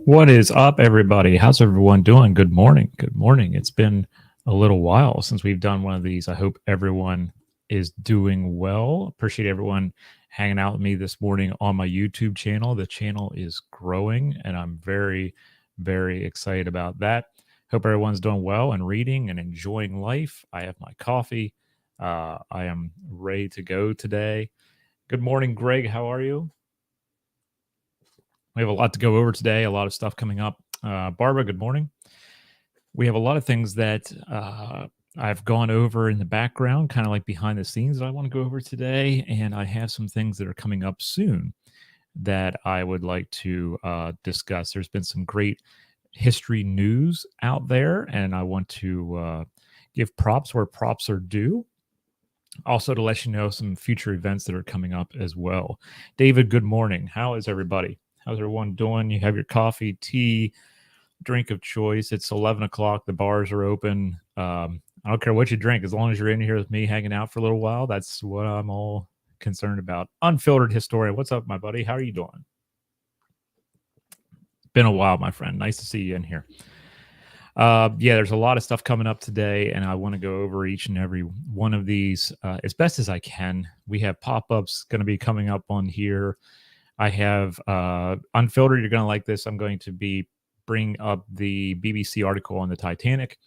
What is up, everybody? How's everyone doing? Good morning. Good morning. It's been a little while since we've done one of these. I hope everyone is doing well. Appreciate everyone hanging out with me this morning on my YouTube channel. The channel is growing, and I'm very, very excited about that. Hope everyone's doing well and reading and enjoying life. I have my coffee. I am ready to go today. Good morning, Greg. How are you? We have a lot to go over today, a lot of stuff coming up. Barbara, good morning. We have a lot of things that I've gone over in the background, kind of like behind the scenes that I want to go over today. And I have some things that are coming up soon that I would like to discuss. There's been some great history news out there, and I want to give props where props are due. Also, to let you know some future events that are coming up as well. David, good morning. How is everybody? How's everyone doing? You have your coffee, tea, drink of choice. It's 11 o'clock. The bars are open. I don't care what you drink. As long as you're in here with me hanging out for a little while, that's what I'm all concerned about. Unfiltered Historian. What's up, my buddy? How are you doing? Been a while, my friend. Nice to see you in here. Yeah, there's a lot of stuff coming up today, and I want to go over each and every one of these as best as I can. We have pop-ups going to be coming up on here. I have Unfiltered. You're going to like this. I'm going to be bringing up the BBC article on the Titanic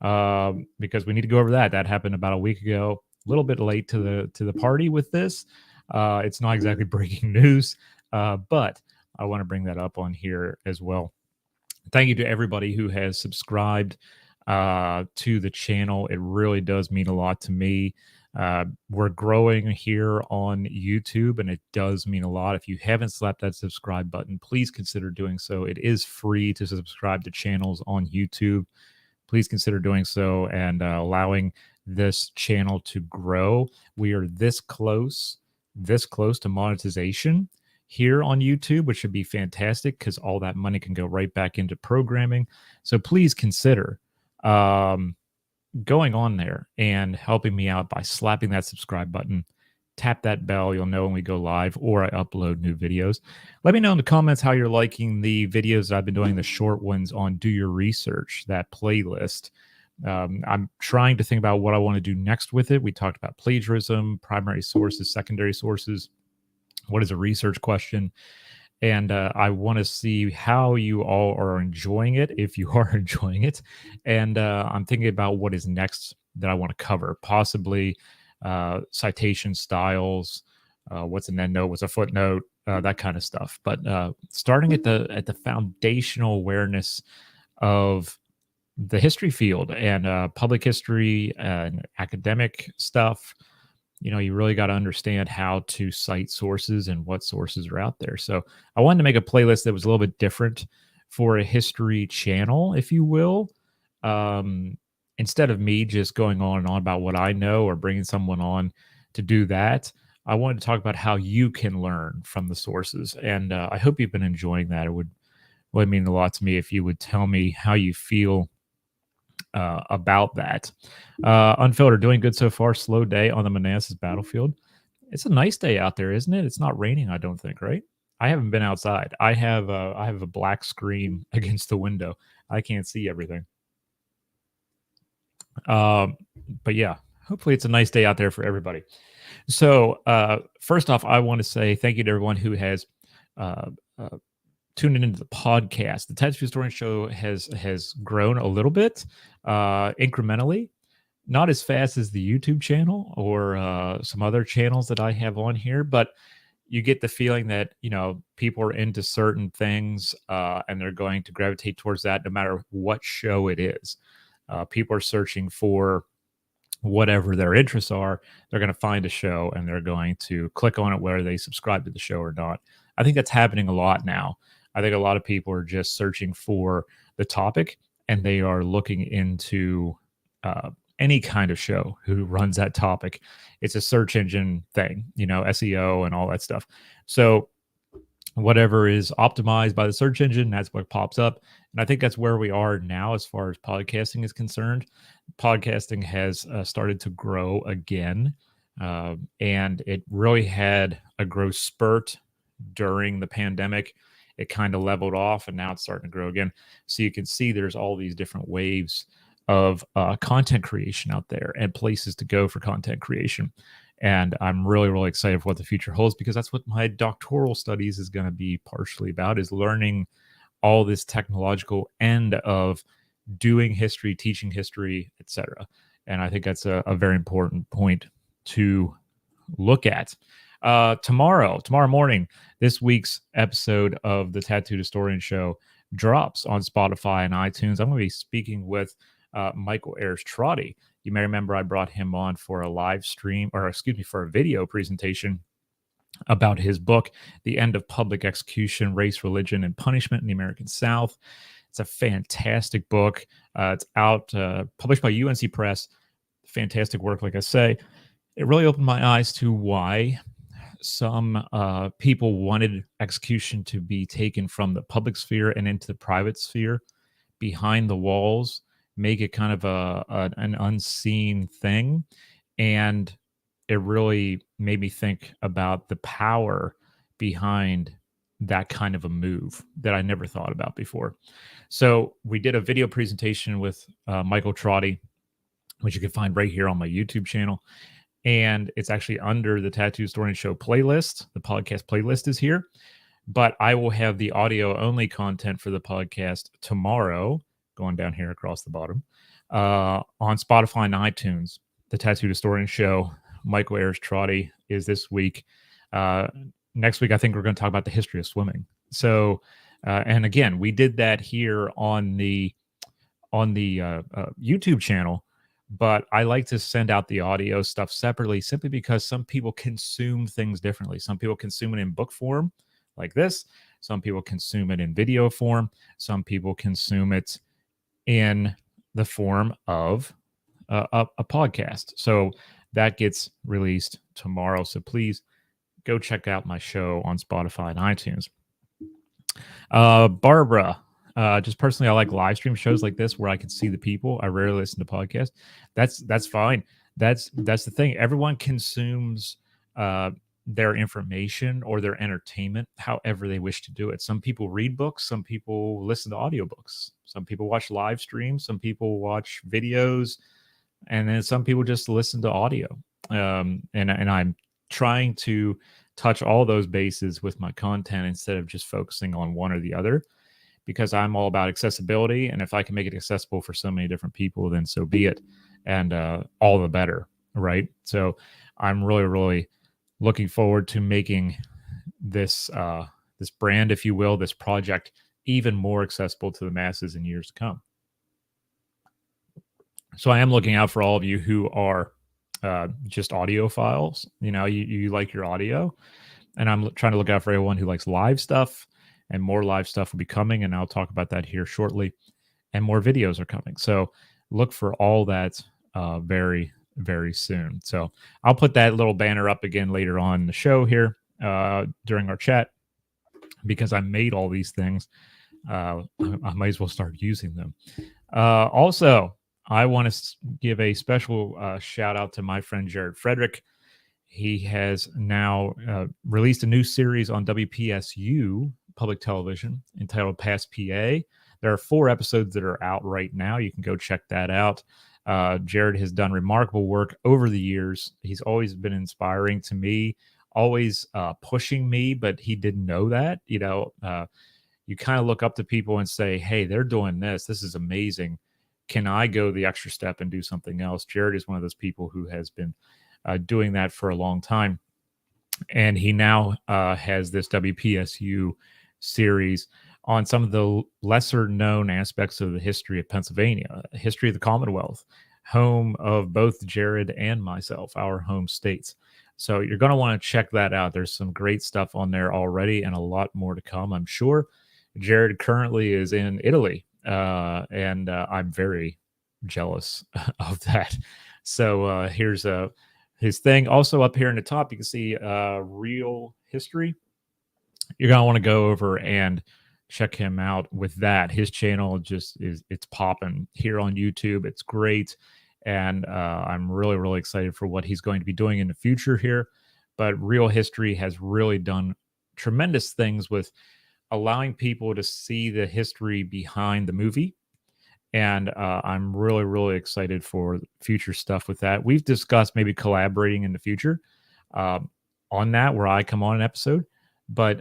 because we need to go over that. That happened about a week ago. A little bit late to the party with this. It's not exactly breaking news, but I want to bring that up on here as well. Thank you to everybody who has subscribed to the channel. It really does mean a lot to me. We're growing here on YouTube, and it does mean a lot. If you haven't slapped that subscribe button, please consider doing so. It is free to subscribe to channels on YouTube. Please consider doing so and allowing this channel to grow. We are this close to monetization here on YouTube, which should be fantastic because all that money can go right back into programming. So please consider going on there and helping me out by slapping that subscribe button. Tap that bell. You'll know when we go live or I upload new videos. Let me know in the comments how you're liking the videos that I've been doing, the short ones on Do Your Research, that playlist. I'm trying to think about what I want to do next with it. We talked about plagiarism, primary sources, secondary sources. What is a research question? And I want to see how you all are enjoying it, if you are enjoying it. And I'm thinking about what is next that I want to cover, possibly citation styles, what's an endnote, what's a footnote, that kind of stuff. But starting at the foundational awareness of the history field and public history and academic stuff. You know, you really got to understand how to cite sources and what sources are out there. So I wanted to make a playlist that was a little bit different for a history channel, if you will. Instead of me just going on and on about what I know or bringing someone on to do that, I wanted to talk about how you can learn from the sources. And I hope you've been enjoying that. It would really mean a lot to me if you would tell me how you feel about that. Unfiltered, doing good so far. Slow day on the Manassas battlefield. It's a nice day out there, isn't it? It's not raining, I don't think, right? I haven't been outside. I have a black screen against the window. I can't see everything. But yeah, hopefully it's a nice day out there for everybody. So first off, I want to say thank you to everyone who has tuned into the podcast. The Texas Historian Show has grown a little bit, incrementally, not as fast as the YouTube channel or some other channels that I have on here, but you get the feeling that, you know, people are into certain things and they're going to gravitate towards that no matter what show it is. People are searching for whatever their interests are. They're going to find a show and they're going to click on it, whether they subscribe to the show or not. I think that's happening a lot now. I think a lot of people are just searching for the topic and they are looking into any kind of show who runs that topic. It's a search engine thing, SEO and all that stuff. So whatever is optimized by the search engine, that's what pops up. And I think that's where we are now as far as podcasting is concerned. Podcasting has started to grow again. And it really had a growth spurt during the pandemic. It kind of leveled off and now it's starting to grow again. So you can see there's all these different waves of content creation out there and places to go for content creation. And I'm really, really excited for what the future holds, because that's what my doctoral studies is going to be partially about, is learning all this technological end of doing history, teaching history, etc. And I think that's a very important point to look at. Tomorrow morning, this week's episode of the Tattooed Historian Show drops on Spotify and iTunes. I'm going to be speaking with Michael Ayers-Trotty. You may remember I brought him on for a live stream, for a video presentation about his book, The End of Public Execution, Race, Religion, and Punishment in the American South. It's a fantastic book. It's out, published by UNC Press. Fantastic work, like I say. It really opened my eyes to why some people wanted execution to be taken from the public sphere and into the private sphere, behind the walls, make it kind of an unseen thing. And it really made me think about the power behind that kind of a move that I never thought about before. So we did a video presentation with Michael Trotty, which you can find right here on my YouTube channel. And it's actually under the Tattoo Historian Show playlist. The podcast playlist is here. But I will have the audio only content for the podcast tomorrow, going down here across the bottom, on Spotify and iTunes. The Tattooed Historian Show, Michael Ayers-Trotty, is this week. Next week, I think we're going to talk about the history of swimming. So, and again, we did that here on the YouTube channel, but I like to send out the audio stuff separately, simply because some people consume things differently. Some people consume it in book form, like this. Some people consume it in video form. Some people consume it in the form of a podcast. So that gets released tomorrow. So please go check out my show on Spotify and iTunes. Barbara, just personally, I like live stream shows like this where I can see the people. I rarely listen to podcasts. That's fine. That's the thing. Everyone consumes their information or their entertainment however they wish to do it. Some people read books, some people listen to audiobooks, some people watch live streams, some people watch videos, and then some people just listen to audio. And I'm trying to touch all those bases with my content instead of just focusing on one or the other, because I'm all about accessibility. And if I can make it accessible for so many different people, then so be it. And all the better, right? So I'm really, really looking forward to making this this brand, if you will, this project, even more accessible to the masses in years to come. So I am looking out for all of you who are just audiophiles. You like your audio, and I'm trying to look out for everyone who likes live stuff, and more live stuff will be coming, and I'll talk about that here shortly. And more videos are coming. So look for all that very, very soon. So I'll put that little banner up again later on in the show here during our chat, because I made all these things. I might as well start using them. Also, I want to give a special shout out to my friend Jared Frederick. He has now released a new series on WPSU public television entitled Past PA. There are 4 episodes that are out right now. You can go check that out. Jared has done remarkable work over the years. He's always been inspiring to me, always pushing me, but he didn't know that. You kind of look up to people and say, hey, they're doing this. This is amazing. Can I go the extra step and do something else? Jared is one of those people who has been doing that for a long time. And he now has this WPSU series on some of the lesser known aspects of the history of Pennsylvania, history of the Commonwealth, home of both Jared and myself, our home states. So you're going to want to check that out. There's some great stuff on there already and a lot more to come, I'm sure. Jared currently is in Italy, and I'm very, jealous of that. So here's his thing. Also up here in the top, you can see real history. You're gonna want to go over and check him out with that. His channel just is it's popping here on YouTube. It's great, and I'm really really excited for what he's going to be doing in the future here. But Real History has really done tremendous things with allowing people to see the history behind the movie, and I'm really really excited for future stuff with that. We've discussed maybe collaborating in the future um, on that, where I come on an episode, but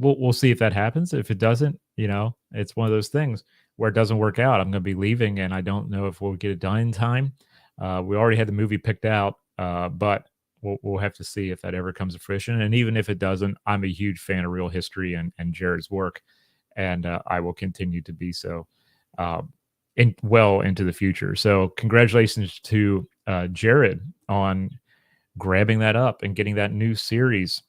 we'll see if that happens. If it doesn't, it's one of those things where it doesn't work out. I'm going to be leaving, and I don't know if we'll get it done in time. We already had the movie picked out, but we'll have to see if that ever comes to fruition. And even if it doesn't, I'm a huge fan of Real History and Jared's work, and I will continue to be so. Well into the future. So congratulations to Jared on grabbing that up and getting that new series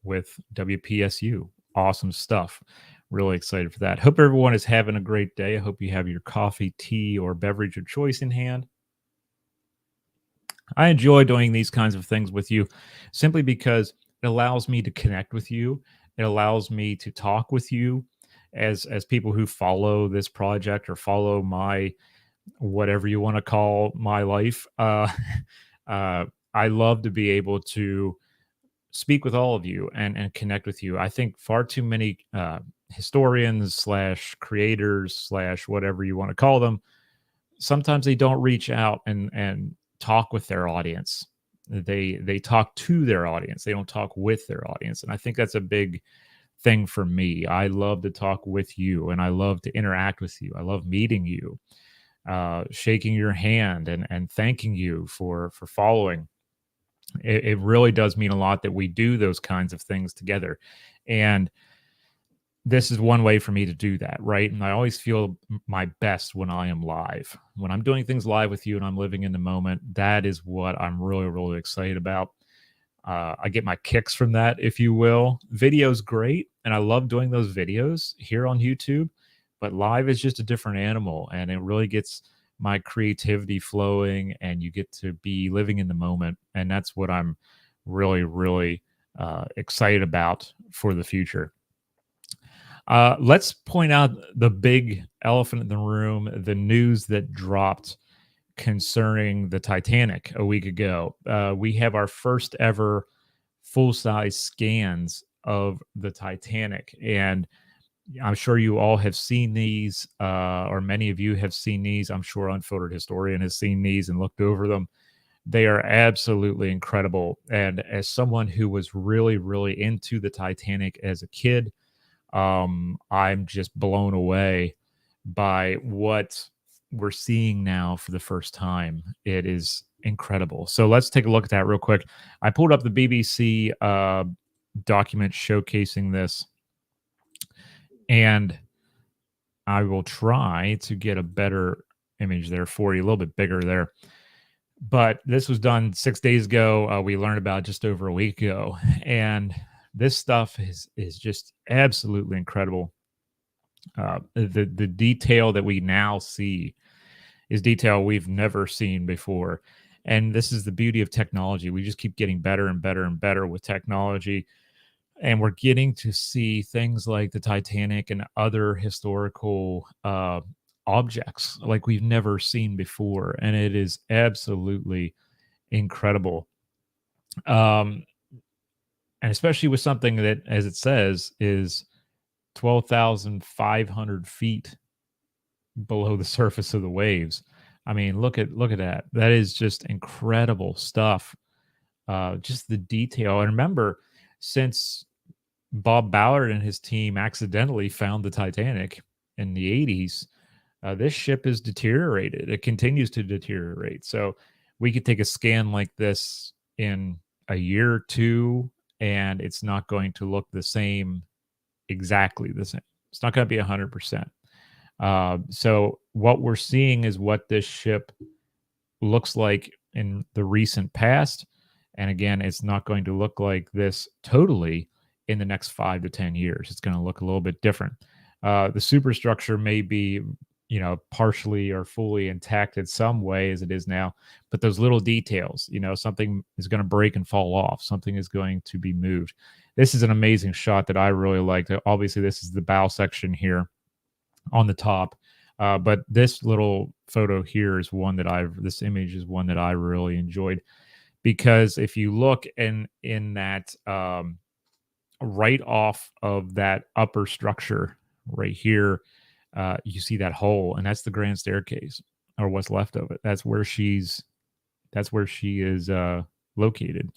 with WPSU. Awesome stuff. Really excited for that. Hope everyone is having a great day. I hope you have your coffee, tea, or beverage of choice in hand. I enjoy doing these kinds of things with you simply because it allows me to connect with you. It allows me to talk with you as people who follow this project or follow my whatever you want to call my life. I love to be able to speak with all of you and connect with you. I think far too many historians slash creators slash whatever you want to call them, sometimes they don't reach out and talk with their audience. They talk to their audience. They don't talk with their audience. And I think that's a big thing for me. I love to talk with you, and I love to interact with you. I love meeting you, shaking your hand and thanking you for following. It really does mean a lot that we do those kinds of things together. And this is one way for me to do that, right? And I always feel my best when I am live. When I'm doing things live with you and I'm living in the moment, that is what I'm really, really excited about. I get my kicks from that, if you will. Video's great, and I love doing those videos here on YouTube, but live is just a different animal, and it really gets my creativity flowing, and you get to be living in the moment, and that's what I'm really, really excited about for the future. Let's point out the big elephant in the room, the news that dropped concerning the Titanic a week ago. We have our first ever full size scans of the Titanic. And I'm sure you all have seen these, or many of you have seen these. I'm sure Unfiltered Historian has seen these and looked over them. They are absolutely incredible. And as someone who was really, really into the Titanic as a kid, I'm just blown away by what we're seeing now for the first time. It is incredible. So let's take a look at that real quick. I pulled up the BBC document showcasing this, and I will try to get a better image there for you, a little bit bigger there. But this was done 6 days ago. We learned about it just over a week ago, and this stuff is just absolutely incredible. The detail that we now see is detail we've never seen before. And this is the beauty of technology. We just keep getting better and better and better with technology. And we're getting to see things like the Titanic and other historical objects like we've never seen before. And it is absolutely incredible. And especially with something that, as it says, is 12,500 feet below the surface of the waves. I mean, look at that. That is just incredible stuff. Just the detail. And remember, since Bob Ballard and his team accidentally found the Titanic in the 80s, this ship is deteriorated. It continues to deteriorate. So we could take a scan like this in a year or two, and it's not going to look the same, exactly the same. It's not going to be 100%. So what we're seeing is what this ship looks like in the recent past. And again, it's not going to look like this totally in the next 5 to 10 years. It's going to look a little bit different. The superstructure may be, partially or fully intact in some way as it is now. But those little details, something is going to break and fall off, something is going to be moved. This is an amazing shot that I really liked. Obviously, this is the bow section here on the top. But this little photo here is one that this image is one that I really enjoyed, because if you look in that right off of that upper structure right here, you see that hole, and that's the grand staircase, or what's left of it. That's where she is located.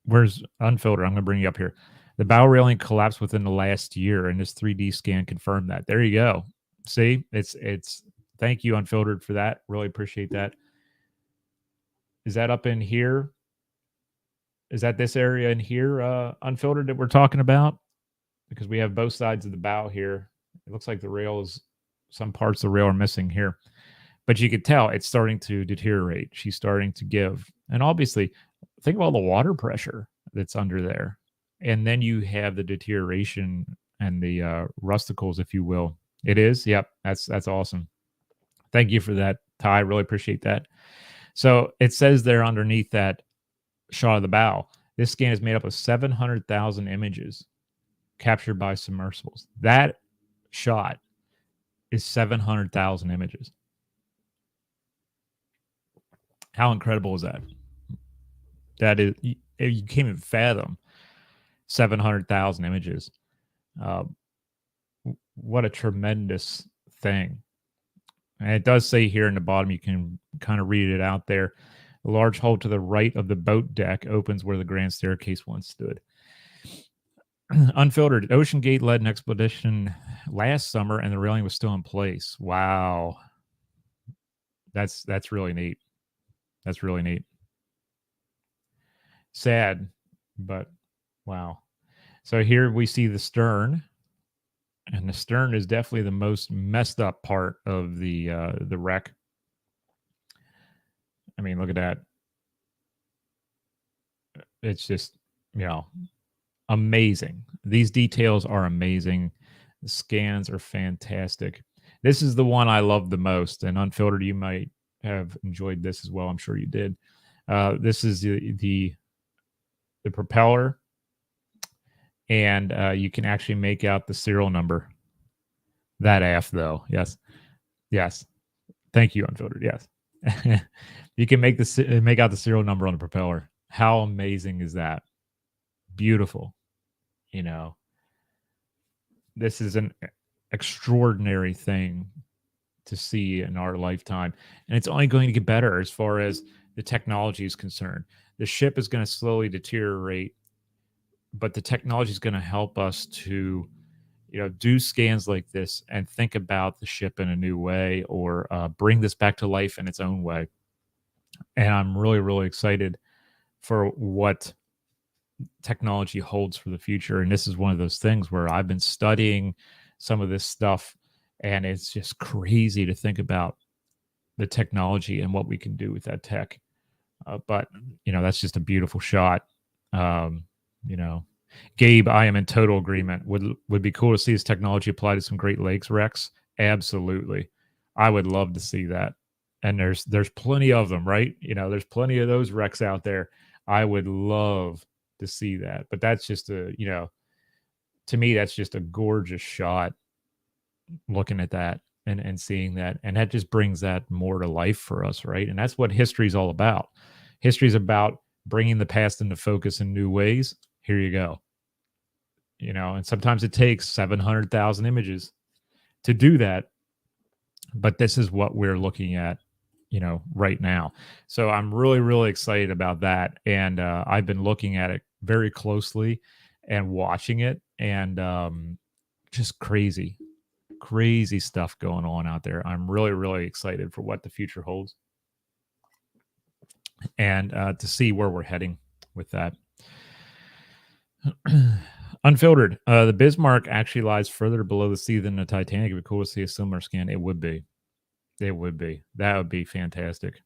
Where's Unfiltered? I'm going to bring you up here. The bow railing collapsed within the last year, and this 3D scan confirmed that. There you go. See, it's. Thank you, Unfiltered, for that. Really appreciate that. Is that up in here? Is that this area in here, Unfiltered, that we're talking about? Because we have both sides of the bow here. It looks like some parts of the rail are missing here. But you could tell it's starting to deteriorate. She's starting to give. And obviously, think of all the water pressure that's under there. And then you have the deterioration and the rusticles, if you will. It is? Yep. That's awesome. Thank you for that, Ty. Really appreciate that. So it says there underneath that shot of the bow, this scan is made up of 700,000 images captured by submersibles. That shot is 700,000 images. How incredible is that? That is, you can't even fathom 700,000 images. What a tremendous thing. And it does say here in the bottom, you can kind of read it out there. A large hole to the right of the boat deck opens where the grand staircase once stood. Unfiltered. Ocean Gate led an expedition last summer, and the railing was still in place. Wow. That's really neat. That's really neat. Sad, but wow. So here we see the stern, and the stern is definitely the most messed up part of the wreck. I mean, look at that. It's just, amazing. These details are amazing. The scans are fantastic. This is the one I love the most, and Unfiltered, you might have enjoyed this as well. I'm sure you did. This is the propeller, and you can actually make out the serial number. That aft, though. Yes. Thank you, Unfiltered. Yes. You can make out the serial number on the propeller. How amazing is that? Beautiful. This is an extraordinary thing to see in our lifetime, and it's only going to get better as far as the technology is concerned. The ship is going to slowly deteriorate, but the technology is going to help us to do scans like this and think about the ship in a new way, or bring this back to life in its own way. And I'm really, really excited for what technology holds for the future. And this is one of those things where I've been studying some of this stuff, and it's just crazy to think about the technology and what we can do with that tech. But that's just a beautiful shot. Gabe, I am in total agreement. Would be cool to see this technology applied to some Great Lakes wrecks. Absolutely, I would love to see that. And there's plenty of them, right? There's plenty of those wrecks out there. I would love to see that. But that's just to me, that's just a gorgeous shot. Looking at that and seeing that, and that just brings that more to life for us, right? And that's what history is all about. History is about bringing the past into focus in new ways. Here you go. And sometimes it takes 700,000 images to do that, but this is what we're looking at, right now. So I'm really, really excited about that. And I've been looking at it very closely and watching it, and just crazy stuff going on out there. I'm really, really excited for what the future holds, and to see where we're heading with that. Unfiltered. The Bismarck actually lies further below the sea than the Titanic. It'd be cool to see a similar scan. It would be. That would be fantastic.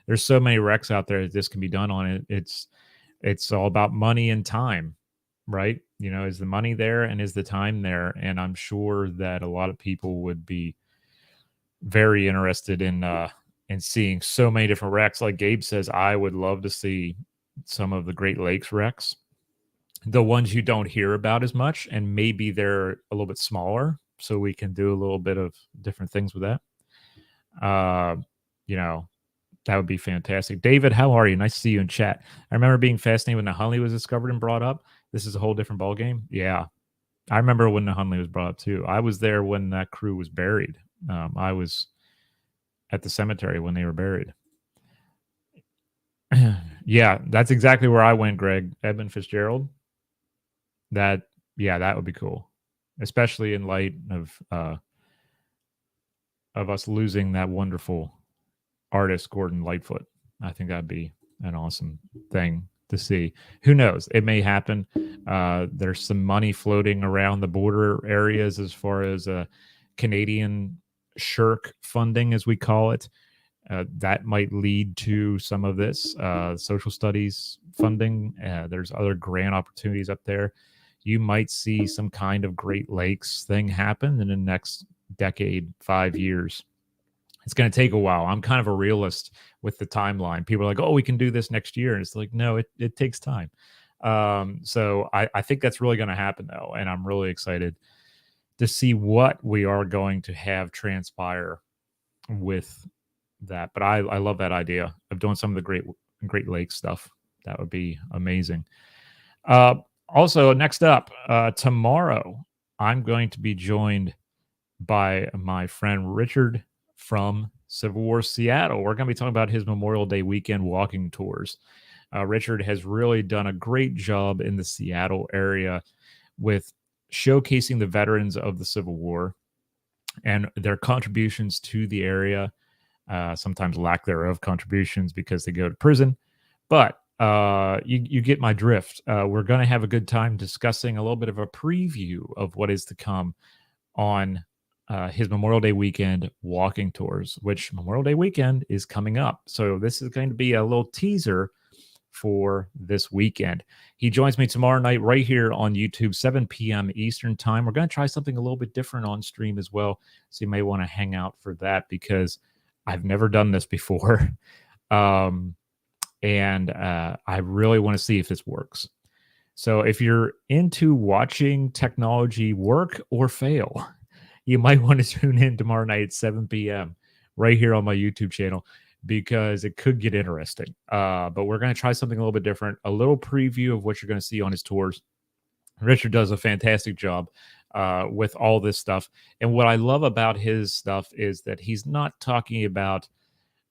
There's so many wrecks out there that this can be done on. It's all about money and time, right? Is the money there and is the time there? And I'm sure that a lot of people would be very interested in seeing so many different wrecks. Like Gabe says, I would love to see some of the Great Lakes wrecks, the ones you don't hear about as much, and maybe they're a little bit smaller, so we can do a little bit of different things with that. Uh, you know, that would be fantastic. David, how are you? Nice to see you in chat. I remember being fascinated when the Hunley was discovered and brought up. This is a whole different ballgame. Yeah, I remember when the Hunley was brought up too. I was there when that crew was buried. I was at the cemetery when they were buried. Yeah, that's exactly where I went, Greg. Edmund Fitzgerald. That that would be cool, especially in light of us losing that wonderful artist Gordon Lightfoot. I think that'd be an awesome thing to see. Who knows? It may happen. There's some money floating around the border areas as far as Canadian shirk funding, as we call it. That might lead to some of this social studies funding. There's other grant opportunities up there. You might see some kind of Great Lakes thing happen in the next decade, 5 years. It's going to take a while. I'm kind of a realist with the timeline. People are like, oh, we can do this next year. And it's like, no, it takes time. So I think that's really going to happen, though. And I'm really excited to see what we are going to have transpire with that. But I love that idea of doing some of the Great Lakes stuff. That would be amazing. Also, next up, tomorrow, I'm going to be joined by my friend Richard from Civil War Seattle. We're going to be talking about his Memorial Day weekend walking tours. Richard has really done a great job in the Seattle area with showcasing the veterans of the Civil War and their contributions to the area, sometimes lack thereof contributions because they go to prison. But you get my drift. We're going to have a good time discussing a little bit of a preview of what is to come on his Memorial Day weekend walking tours, which Memorial Day weekend is coming up. So this is going to be a little teaser for this weekend. He joins me tomorrow night right here on YouTube, 7 p.m. Eastern time. We're going to try something a little bit different on stream as well. So you may want to hang out for that because I've never done this before. And I really want to see if this works. So if you're into watching technology work or fail, you might want to tune in tomorrow night at 7 p.m. right here on my YouTube channel because it could get interesting. But we're going to try something a little bit different, a little preview of what you're going to see on his tours. Richard does a fantastic job with all this stuff. And what I love about his stuff is that he's not talking about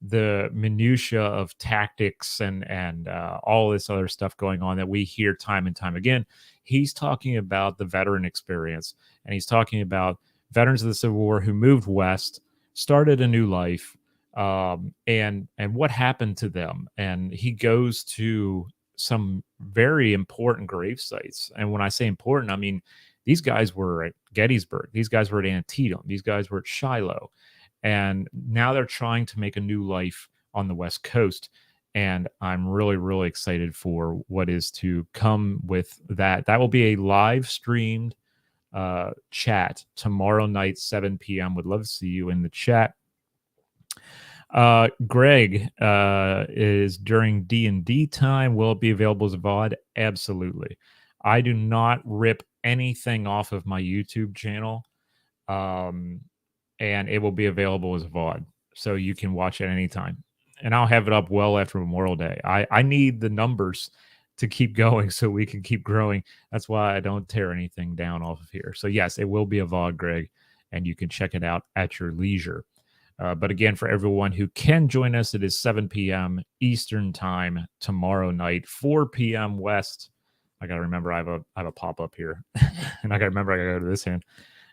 the minutia of tactics and all this other stuff going on that we hear time and time again. He's talking about the veteran experience, and he's talking about veterans of the Civil War who moved west, started a new life, and what happened to them. And he goes to some very important grave sites. And when I say important, I mean these guys were at Gettysburg, these guys were at Antietam, these guys were at Shiloh. And now they're trying to make a new life on the West Coast. And I'm really, really excited for what is to come with that. That will be a live streamed chat tomorrow night, 7 p.m. Would love to see you in the chat. Greg is during D&D time. Will it be available as a VOD? Absolutely. I do not rip anything off of my YouTube channel. And it will be available as a VOD. So you can watch it anytime. And I'll have it up well after Memorial Day. I need the numbers to keep going so we can keep growing. That's why I don't tear anything down off of here. So yes, it will be a VOD, Greg, and you can check it out at your leisure. But again, for everyone who can join us, it is 7 p.m. Eastern time tomorrow night, 4 p.m. West. I got to remember I have a pop-up here. And I got to remember I got to go to this hand.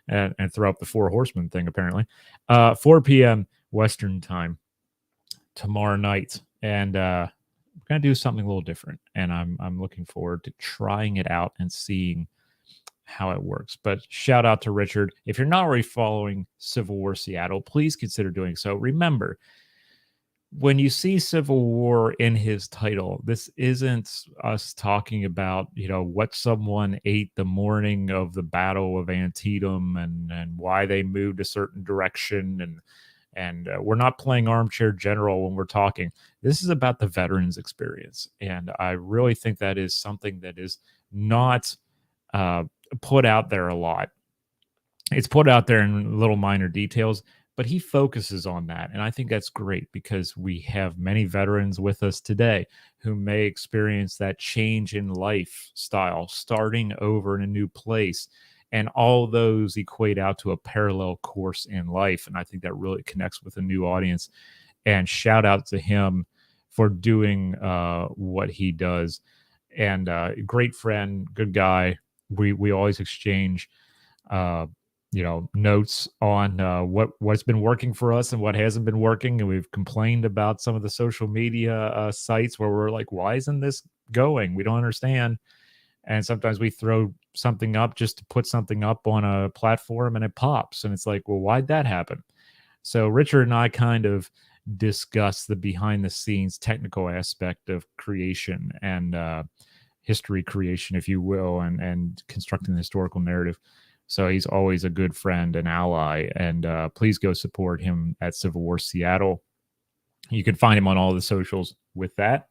And throw up the Four Horsemen thing, apparently. 4 p.m. Western time tomorrow night. And we're going to do something a little different. And I'm looking forward to trying it out and seeing how it works. But shout out to Richard. If you're not already following Civil War Seattle, please consider doing so. Remember, when you see Civil War in his title, this isn't us talking about, what someone ate the morning of the Battle of Antietam and why they moved a certain direction And we're not playing armchair general when we're talking. This is about the veterans experience. And I really think that is something that is not uh, put out there a lot. It's put out there in little minor details, but he focuses on that. And I think that's great because we have many veterans with us today who may experience that change in lifestyle, starting over in a new place. And all those equate out to a parallel course in life. And I think that really connects with a new audience. And shout out to him for doing what he does. And great friend, good guy. We always exchange uh, notes on what's been working for us and what hasn't been working. And we've complained about some of the social media sites where we're like, why isn't this going? We don't understand. And sometimes we throw something up just to put something up on a platform and it pops. And it's like, well, why'd that happen? So Richard and I kind of discuss the behind the scenes technical aspect of creation and history creation, if you will, and constructing the historical narrative. So he's always a good friend and ally. And please go support him at Civil War Seattle. You can find him on all the socials. With that,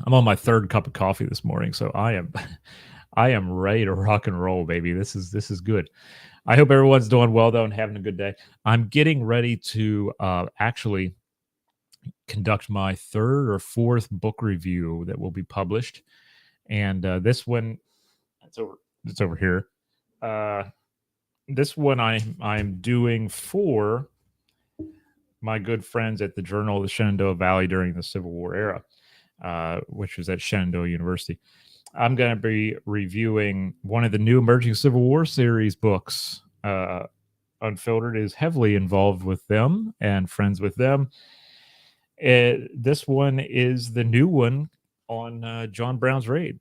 I'm on my third cup of coffee this morning, so I am ready to rock and roll, baby. This is good. I hope everyone's doing well though and having a good day. I'm getting ready to actually conduct my third or fourth book review that will be published, and this one, it's over here. This one I'm doing for my good friends at the Journal of the Shenandoah Valley during the Civil War era, which was at Shenandoah University. I'm going to be reviewing one of the new Emerging Civil War series books. Unfiltered is heavily involved with them and friends with them. This one is the new one on John Brown's Raid.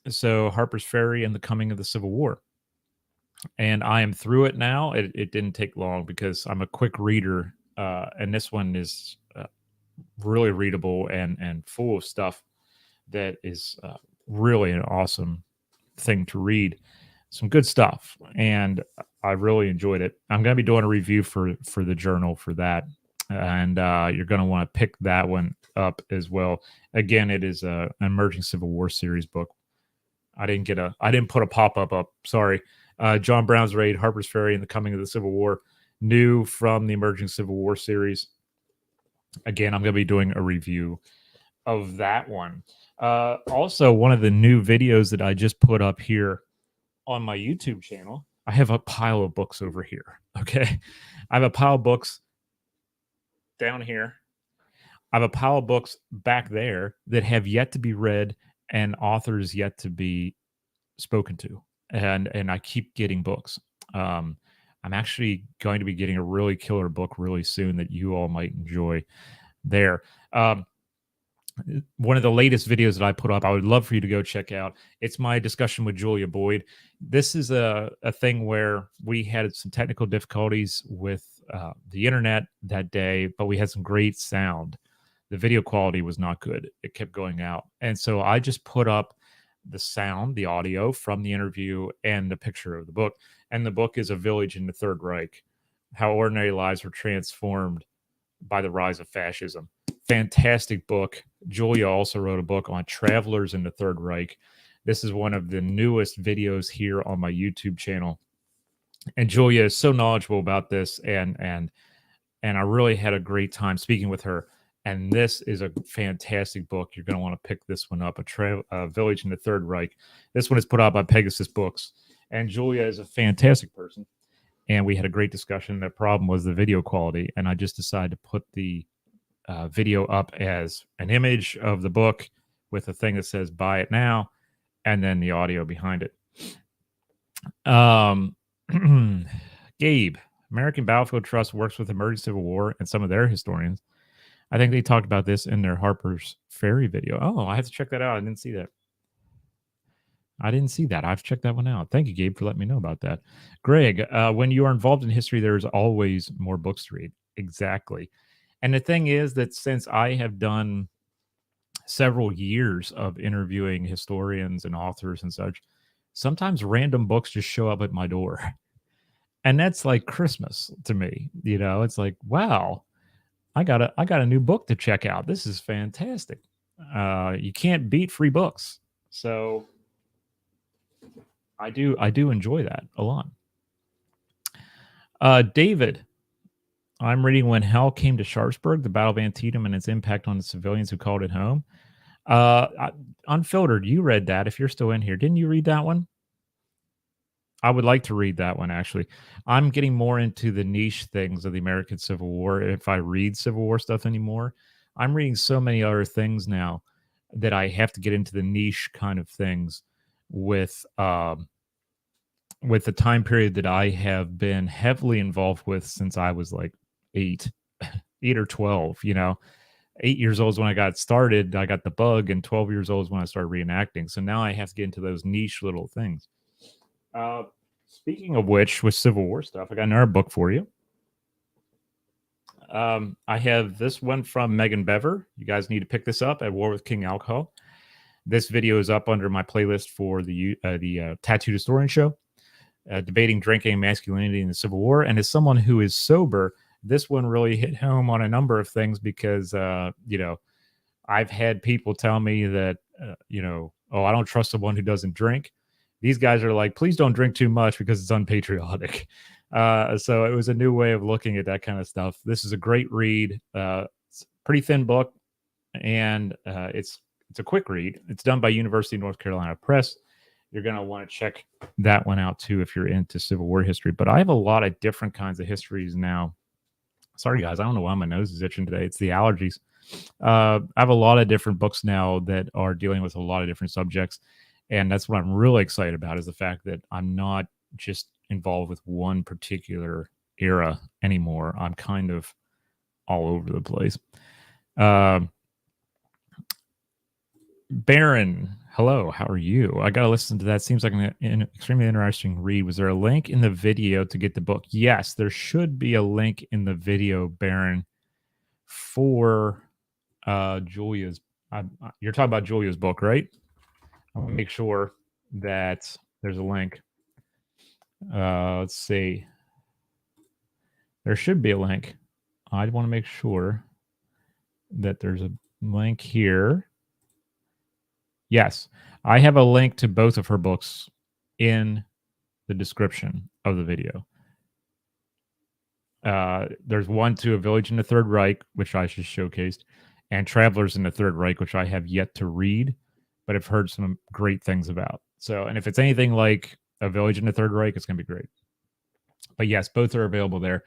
So Harper's Ferry and the Coming of the Civil War. And I am through it now. It didn't take long because I'm a quick reader. And this one is really readable and full of stuff that is really an awesome thing to read. Some good stuff, and I really enjoyed it. I'm going to be doing a review for the journal for that, and you're going to want to pick that one up as well. Again, it is an Emerging Civil War series book. I didn't put a pop-up up. Sorry. John Brown's Raid, Harper's Ferry, and the Coming of the Civil War, new from the Emerging Civil War series. Again, I'm going to be doing a review of that one. Also, one of the new videos that I just put up here on my YouTube channel, I have a pile of books over here. Okay. I have a pile of books down here. I have a pile of books back there that have yet to be read and authors yet to be spoken to. And I keep getting books. I'm actually going to be getting a really killer book really soon that you all might enjoy there. One of the latest videos that I put up, I would love for you to go check out. It's my discussion with Julia Boyd. This is a thing where we had some technical difficulties with the internet that day, but we had some great sound. The video quality was not good. It kept going out. And so I just put up the sound, the audio from the interview and the picture of the book. And the book is A Village in the Third Reich, How Ordinary Lives Were Transformed by the Rise of Fascism. Fantastic book. Julia also wrote a book on travelers in the Third Reich. This is one of the newest videos here on my YouTube channel. And Julia is so knowledgeable about this, and I really had a great time speaking with her. And this is a fantastic book. You're going to want to pick this one up, A Village in the Third Reich. This one is put out by Pegasus Books. And Julia is a fantastic person. And we had a great discussion. The problem was the video quality. And I just decided to put the video up as an image of the book with a thing that says buy it now, and then the audio behind it. Gabe, American Battlefield Trust works with Emerging Civil War and some of their historians. I think they talked about this in their Harper's Ferry video. Oh, I have to check that out. I didn't see that. I have to check that one out. Thank you, Gabe, for letting me know about that. Greg, when you are involved in history, there's always more books to read. Exactly. And the thing is that since I have done several years of interviewing historians and authors and such, sometimes random books just show up at my door. And that's like Christmas to me. It's like, wow, I got a new book to check out. This is fantastic. You can't beat free books. So I do enjoy that a lot. David, I'm reading When Hell Came to Sharpsburg, the Battle of Antietam and its impact on the civilians who called it home. Unfiltered, you read that if you're still in here. Didn't you read that one? I would like to read that one actually. I'm getting more into the niche things of the American Civil War. If I read Civil War stuff anymore, I'm reading so many other things now that I have to get into the niche kind of things with the time period that I have been heavily involved with since I was like 8, 8 or 12. 8 years old is when I got started. I got the bug, and 12 years old is when I started reenacting. So now I have to get into those niche little things. Uh, Speaking of which, with Civil War stuff, I got another book for you. I have this one from Megan Bever. You guys need to pick this up, At War with King Alcohol. This video is up under my playlist for the Tattooed Historian Show, debating drinking and masculinity in the Civil War. And as someone who is sober, this one really hit home on a number of things because, I've had people tell me that, oh, I don't trust someone who doesn't drink. These guys are like, please don't drink too much because it's unpatriotic. So it was a new way of looking at that kind of stuff. This is a great read. It's a pretty thin book, and it's a quick read. It's done by University of North Carolina Press. You're going to want to check that one out too if you're into Civil War history. But I have a lot of different kinds of histories now. Sorry, guys. I don't know why my nose is itching today. It's the allergies. I have a lot of different books now that are dealing with a lot of different subjects. And that's what I'm really excited about, is the fact that I'm not just involved with one particular era anymore. I'm kind of all over the place. Baron, hello, how are you? I got to listen to that. Seems like an extremely interesting read. Was there a link in the video to get the book? Yes, there should be a link in the video, Baron, for Julia's. You're talking about Julia's book, right? I'll make sure that there's a link. Let's see. There should be a link. I want to make sure that there's a link here. Yes, I have a link to both of her books in the description of the video. There's one to A Village in the Third Reich, which I just showcased, and Travelers in the Third Reich, which I have yet to read, but I've heard some great things about. So, and if it's anything like A Village in the Third Reich, it's going to be great. But yes, both are available there.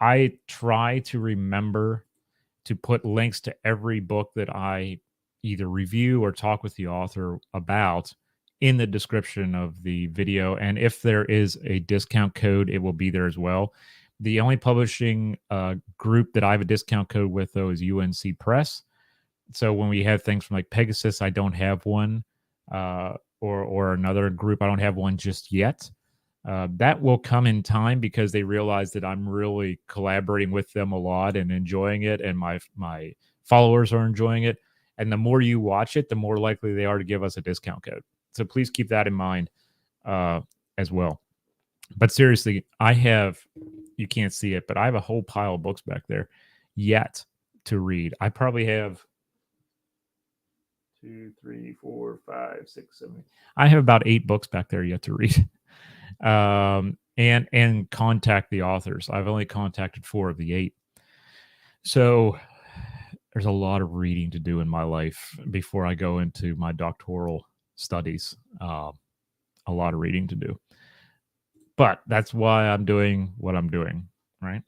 I try to remember to put links to every book that I either review or talk with the author about in the description of the video. And if there is a discount code, it will be there as well. The only publishing group that I have a discount code with, though, is UNC Press. So when we have things from like Pegasus, I don't have one, or another group, I don't have one just yet. That will come in time because they realize that I'm really collaborating with them a lot and enjoying it, and my followers are enjoying it. And the more you watch it, the more likely they are to give us a discount code. So please keep that in mind as well. But seriously, you can't see it, but I have a whole pile of books back there yet to read. I probably have 2, 3, 4, 5, 6, 7. I have about 8 books back there yet to read. And contact the authors. I've only contacted 4 of the 8. So there's a lot of reading to do in my life before I go into my doctoral studies. A lot of reading to do. But that's why I'm doing what I'm doing, right?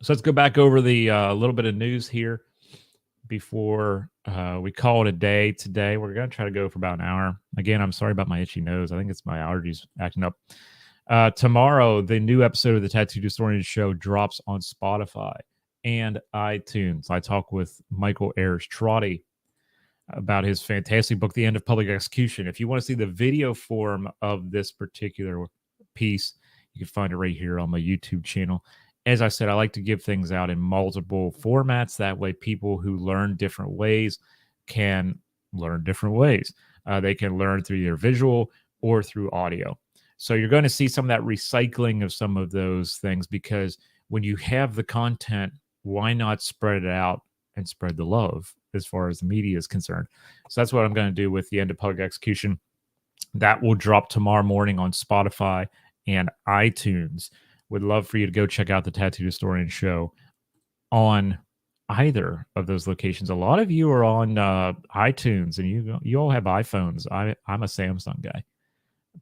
So let's go back over the little bit of news here before we call it a day today. We're going to try to go for about an hour. Again, I'm sorry about my itchy nose. I think it's my allergies acting up. Tomorrow, the new episode of the Tattooed Historian Show drops on Spotify and iTunes. I talk with Michael Ayers Trotty about his fantastic book, The End of Public Execution. If you want to see the video form of this particular piece, you can find it right here on my YouTube channel. As I said, I like to give things out in multiple formats. That way, people who learn different ways can learn different ways. They can learn through either visual or through audio. So you're going to see some of that recycling of some of those things, because when you have the content, why not spread it out and spread the love as far as the media is concerned? So that's what I'm going to do with the End of Public Execution. That will drop tomorrow morning on Spotify and iTunes. Would love for you to go check out the Tattooed Historian show on either of those locations. A lot of you are on iTunes, and you all have iPhones. I'm a Samsung guy,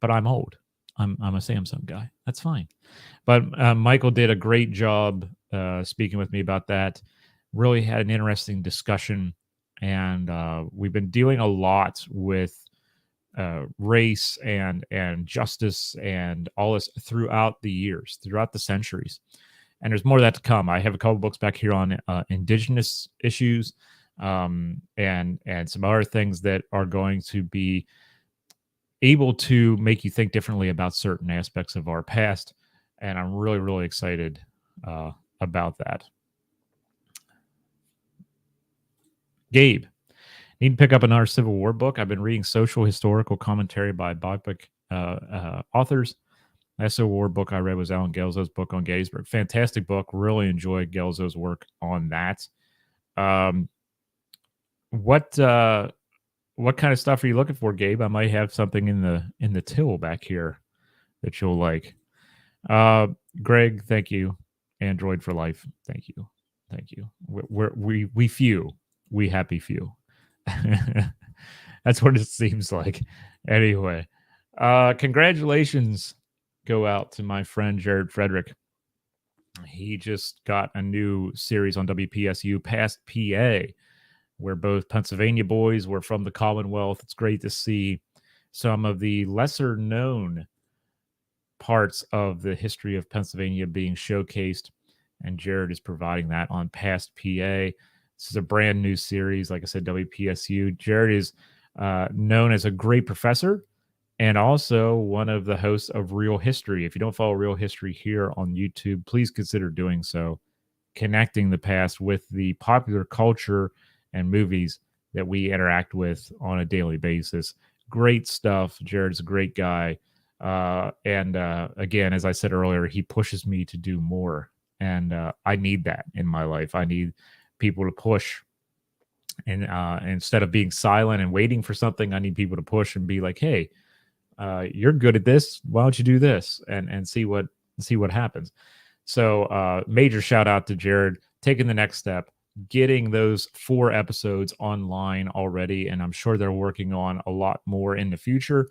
but I'm old. I'm a Samsung guy. That's fine. But Michael did a great job speaking with me about that. Really had an interesting discussion, and we've been dealing a lot with race and justice and all this throughout the years, throughout the centuries. And there's more of that to come. I have a couple books back here on indigenous issues, and some other things that are going to be able to make you think differently about certain aspects of our past. And I'm really, really excited about that. Gabe, need to pick up another Civil War book. I've been reading social historical commentary by BIPOC authors. Last Civil War book I read was Alan Gelzo's book on Gettysburg. Fantastic book. Really enjoyed Gelzo's work on that. What kind of stuff are you looking for, Gabe? I might have something in the till back here that you'll like. Greg, thank you. Android for life. Thank you. We few. We happy few. That's what it seems like. Anyway, congratulations go out to my friend Jared Frederick. He just got a new series on WPSU, Past PA, where both Pennsylvania boys were from the Commonwealth. It's great to see some of the lesser known parts of the history of Pennsylvania being showcased, and Jared is providing that on Past PA. This is a brand new series. Like I said, WPSU. Jared is known as a great professor and also one of the hosts of Real History. If you don't follow Real History here on YouTube, please consider doing so, connecting the past with the popular culture and movies that we interact with on a daily basis. Great stuff. Jared's a great guy. And again, as I said earlier, he pushes me to do more. And I need that in my life. I need people to push. And instead of being silent and waiting for something, I need people to push and be like, hey, you're good at this. Why don't you do this and see what happens? So major shout out to Jared taking the next step, getting those 4 episodes online already, and I'm sure they're working on a lot more in the future.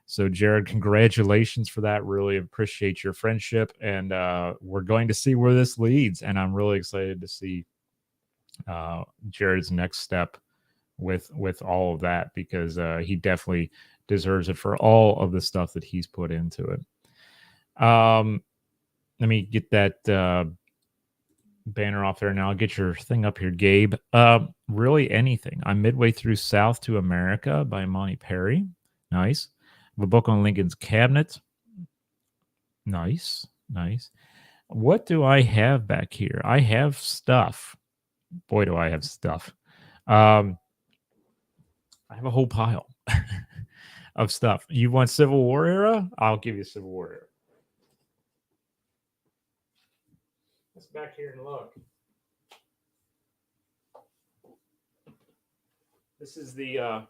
So Jared, congratulations for that. Really appreciate your friendship, and we're going to see where this leads. And I'm really excited to see Jared's next step with all of that, because he definitely deserves it for all of the stuff that he's put into it. Let me get that banner off there now. I'll get your thing up here, Gabe. Really anything. I'm midway through South to America by Monty Perry. Nice. I have a book on Lincoln's Cabinet. Nice. What do I have back here? I have stuff. Boy, do I have stuff. I have a whole pile of stuff. You want Civil War era? I'll give you Civil War era. Let's back here and look. This is the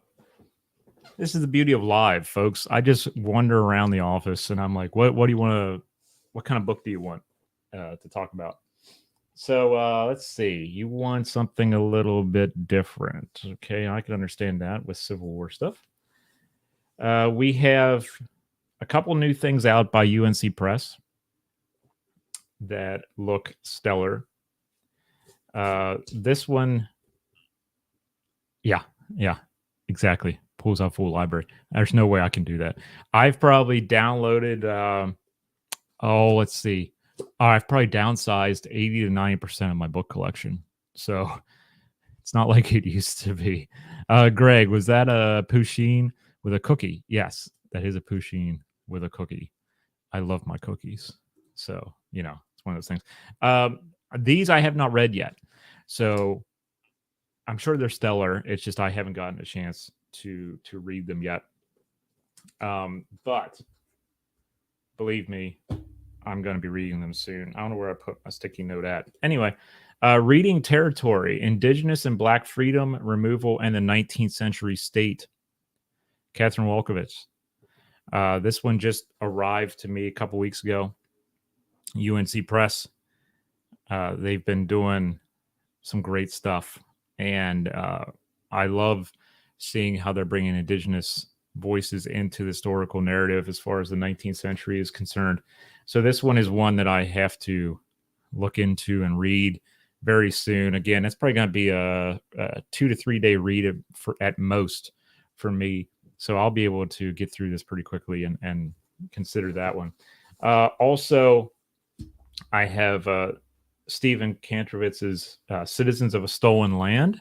beauty of live, folks. I just wander around the office and I'm like, what do you want to? What kind of book do you want to talk about? So let's see. You want something a little bit different. Okay, I can understand that with Civil War stuff. We have a couple new things out by UNC Press that look stellar. This one, yeah, exactly. Pulls out full library. There's no way I can do that. I've probably downloaded, let's see. I've probably downsized 80 to 90% of my book collection. So it's not like it used to be. Greg, was that a Pusheen with a cookie? Yes, that is a Pusheen with a cookie. I love my cookies. So, it's one of those things. These I have not read yet. So I'm sure they're stellar. It's just I haven't gotten a chance to read them yet. But Believe me, I'm going to be reading them soon. I don't know where I put my sticky note at. Anyway, Reading Territory, Indigenous and Black Freedom, Removal, and the 19th Century State. Catherine Wolkowitz. This one just arrived to me a couple weeks ago. UNC Press. They've been doing some great stuff. And I love seeing how they're bringing Indigenous voices into the historical narrative as far as the 19th century is concerned. So this one is one that I have to look into and read very soon. Again, it's probably going to be a 2 to 3 day read at most for me. So I'll be able to get through this pretty quickly and consider that one. Also, I have Stephen Kantrovitz's Citizens of a Stolen Land,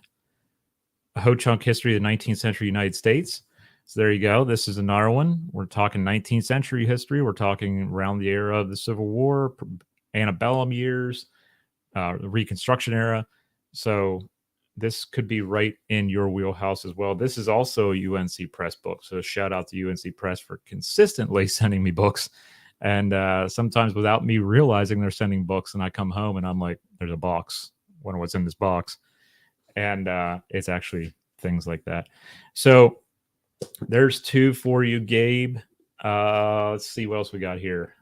a Ho-Chunk History of the 19th Century United States. So there you go. This is another one. We're talking 19th century history. We're talking around the era of the Civil War, antebellum years, the Reconstruction era. So this could be right in your wheelhouse as well. This is also a UNC Press book. So shout out to UNC Press for consistently sending me books. And sometimes without me realizing they're sending books, and I come home and I'm like, there's a box. Wonder what's in this box. And it's actually things like that. So there's two for you, Gabe. Let's see what else we got here.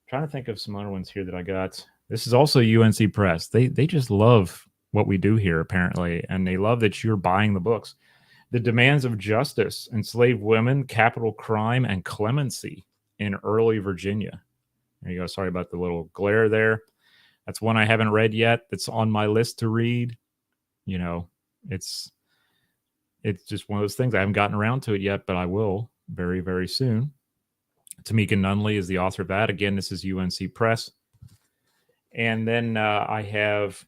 Trying to think of some other ones here that I got. This is also UNC Press. They just love what we do here, apparently, and they love that you're buying the books. The Demands of Justice, Enslaved Women, Capital Crime, and Clemency in Early Virginia. There you go. Sorry about the little glare there. That's one I haven't read yet. That's on my list to read. You know, it's just one of those things. I haven't gotten around to it yet, but I will very, very soon. Tamika Nunley is the author of that. Again, this is UNC Press. And then I have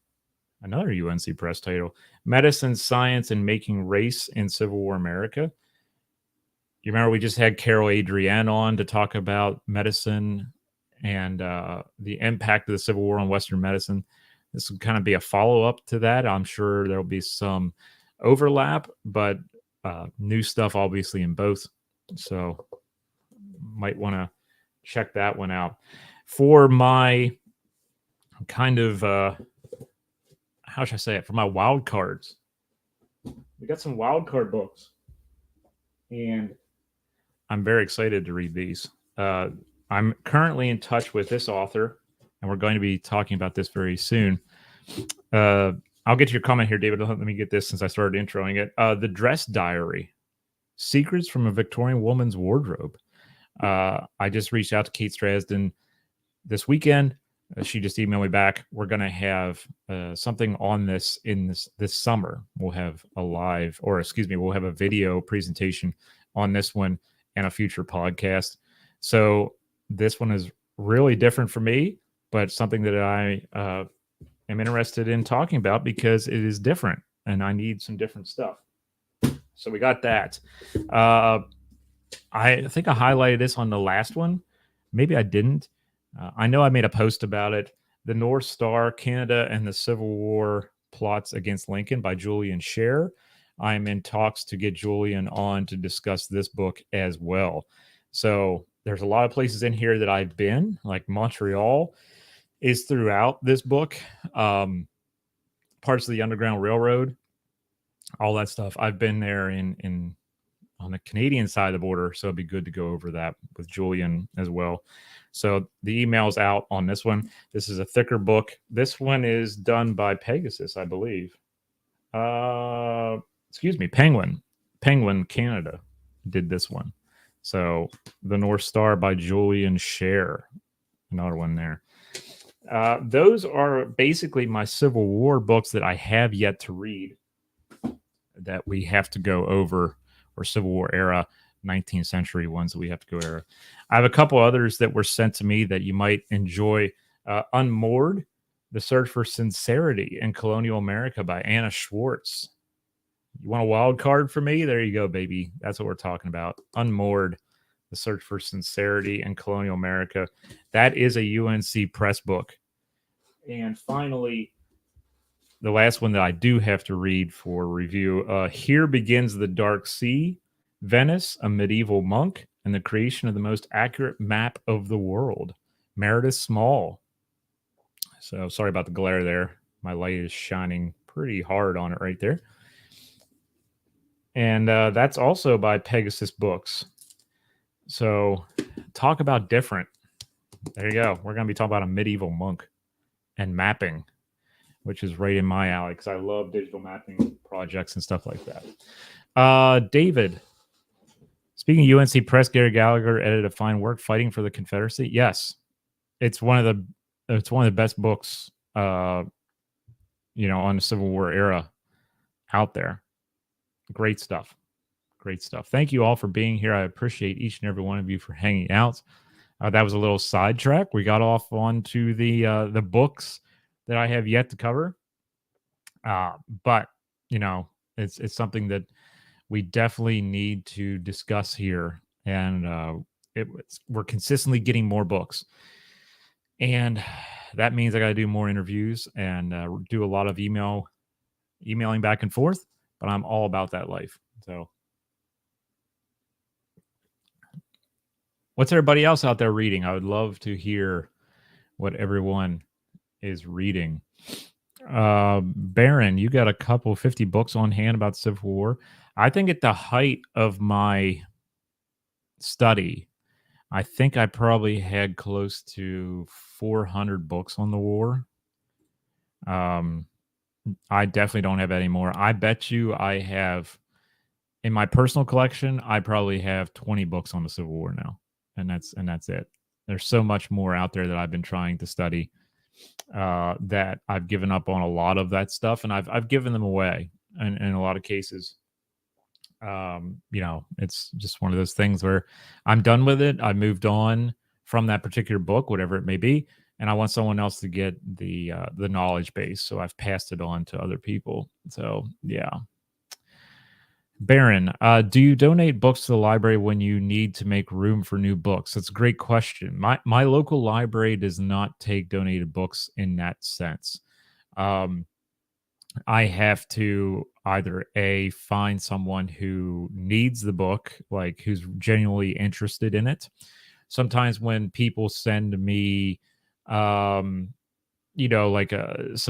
another UNC Press title, Medicine, Science, and Making Race in Civil War America. You remember we just had Carol Adrienne on to talk about medicine and the impact of the Civil War on Western medicine. This will kind of be a follow-up to that. I'm sure there'll be some overlap, but new stuff obviously in both. So might want to check that one out. For my kind of, how should I say it? For my wild cards, we got some wild card books. And I'm very excited to read these. I'm currently in touch with this author, and we're going to be talking about this very soon. I'll get to your comment here, David. Let me get this since I started introing it. The Dress Diary, Secrets from a Victorian Woman's Wardrobe. I just reached out to Kate Strasden this weekend. She just emailed me back. We're going to have something on this in this summer. We'll have we'll have a video presentation on this one and a future podcast. So this one is really different for me, but something that I am interested in talking about because it is different and I need some different stuff. So we got that. I think I highlighted this on the last one. Maybe I didn't. I know I made a post about it. The North Star, Canada and the Civil War Plots Against Lincoln by Julian Scher. I'm in talks to get Julian on to discuss this book as well. So there's a lot of places in here that I've been, like Montreal is throughout this book. Parts of the Underground Railroad, all that stuff. I've been there in on the Canadian side of the border, so it'd be good to go over that with Julian as well. So the email's out on this one. This is a thicker book. This one is done by Pegasus, I believe. Penguin Canada did this one. So The North Star by Julian Scher, another one there. Those are basically my Civil War books that I have yet to read that we have to go over, or Civil War era, 19th century ones that we have to go over. I have a couple others that were sent to me that you might enjoy. Unmoored, The Search for Sincerity in Colonial America by Anna Schwartz. You want a wild card for me? There you go, baby. That's what we're talking about. Unmoored, The Search for Sincerity in Colonial America. That is a UNC Press book. And finally, the last one that I do have to read for review, Here Begins the Dark Sea, Venice, A Medieval Monk, and the creation of the most accurate map of the world. Meredith Small. So sorry about the glare there. My light is shining pretty hard on it right there. And that's also by Pegasus Books. So talk about different. There you go. We're going to be talking about a medieval monk and mapping, which is right in my alley because I love digital mapping projects and stuff like that. David, speaking of UNC Press, Gary Gallagher edited a fine work, Fighting for the Confederacy. Yes, it's one of the best books, on the Civil War era out there. Great stuff. Great stuff. Thank you all for being here. I appreciate each and every one of you for hanging out. That was a little sidetrack. We got off onto the books that I have yet to cover. But it's something that we definitely need to discuss here. And we're consistently getting more books. And that means I got to do more interviews and do a lot of emailing back and forth. But I'm all about that life. So what's everybody else out there reading? I would love to hear what everyone is reading. Baron, you got a couple 50 books on hand about the Civil War. I think at the height of my study, I think I probably had close to 400 books on the war. I definitely don't have any more. I bet you I have, in my personal collection, I probably have 20 books on the Civil War now. And that's it. There's so much more out there that I've been trying to study that I've given up on a lot of that stuff, and I've given them away in a lot of cases. It's just one of those things where I'm done with it. I moved on from that particular book, whatever it may be, and I want someone else to get the knowledge base. So I've passed it on to other people. So yeah. Baron, do you donate books to the library when you need to make room for new books? That's a great question. My local library does not take donated books in that sense. I have to either find someone who needs the book, like who's genuinely interested in it. Sometimes when people send me, some